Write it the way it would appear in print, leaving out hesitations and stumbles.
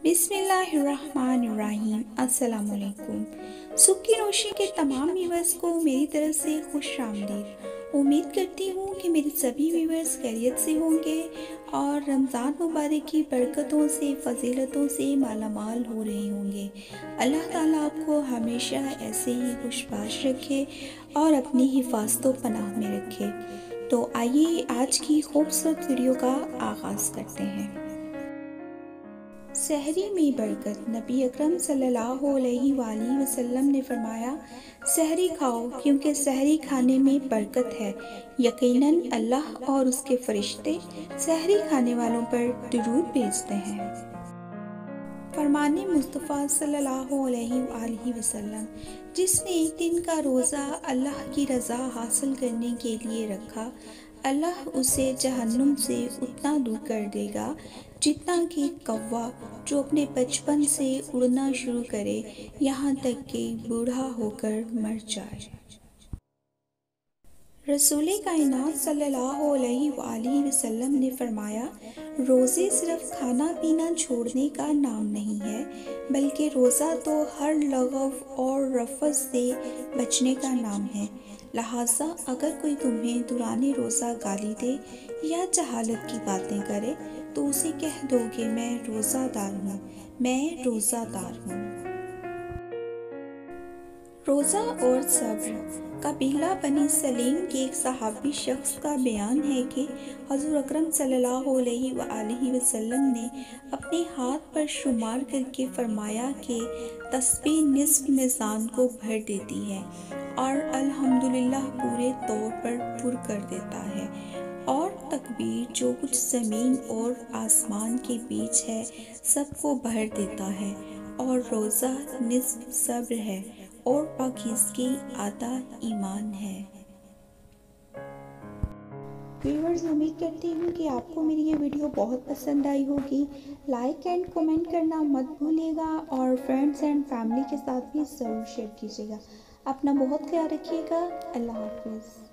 बिस्मिल्लाहिर्रहमानिर्रहीम। अस्सलामुअलैकुम। सुख की रोशनी के तमाम व्यूवर्स को मेरी तरफ से खुश आमदीद। उम्मीद करती हूँ कि मेरे सभी व्यूवर्स खैरियत से होंगे और रमज़ान मुबारक की बरकतों से फजीलतों से मालामाल हो रहे होंगे। अल्लाह ताला आपको हमेशा ऐसे ही खुशबाश रखे और अपनी हिफाजतों पनाह में रखे। तो आइए आज की खूबसूरत वीडियो का आगाज़ करते हैं। सहरी में बरकत। नबी अकरम सल्लल्लाहु अलैहि वसल्लम ने फरमाया, सहरी खाओ क्योंकि सहरी खाने में बरकत है। यकीनन अल्लाह और उसके फरिश्ते सहरी खाने वालों पर दुरूद भेजते हैं। फरमाने मुस्तफ़ा सल्लल्लाहु अलैहि वसल्लम, जिसने एक दिन का रोज़ा अल्लाह की रज़ा हासिल करने के लिए रखा, अल्लाह उसे जहन्नुम से उतना दूर कर देगा जितना कि कौवा जो अपने बचपन से उड़ना शुरू करे यहाँ तक कि बूढ़ा होकर मर जाए। रसूल कायनात सल्लल्लाहु अलैहि वसल्लम ने फरमाया, रोज़े सिर्फ खाना पीना छोड़ने का नाम नहीं है, बल्कि रोज़ा तो हर लगव और रफ़स से बचने का नाम है। लिहाजा अगर कोई तुम्हें दुराने रोज़ा गाली दे या जहालत की बातें करे तो उसे कह दो कि मैं रोज़ादार हूँ, मैं रोज़ादार हूँ। रोज़ा और सब्र। कबीला बनी सलीम के एक सहाबी शख्स का बयान है कि हज़ूर अकरम सल्लल्लाहु अलैहि वसल्लम ने अपने हाथ पर शुमार करके फरमाया कि तस्बीह निस्फ मीज़ान को भर देती है और अल्हम्दुलिल्लाह पूरे तौर पर पुर कर देता है, और तकबीर जो कुछ ज़मीन और आसमान के बीच है सबको भर देता है, और रोज़ा निस्फ सब्र है और पाकीज़गी आधा ईमान है। व्यूअर्स, उम्मीद करती हूँ कि आपको मेरी ये वीडियो बहुत पसंद आई होगी। लाइक एंड कमेंट करना मत भूलिएगा और फ्रेंड्स एंड फैमिली के साथ भी ज़रूर शेयर कीजिएगा। अपना बहुत ख्याल रखिएगा। अल्लाह हाफिज़।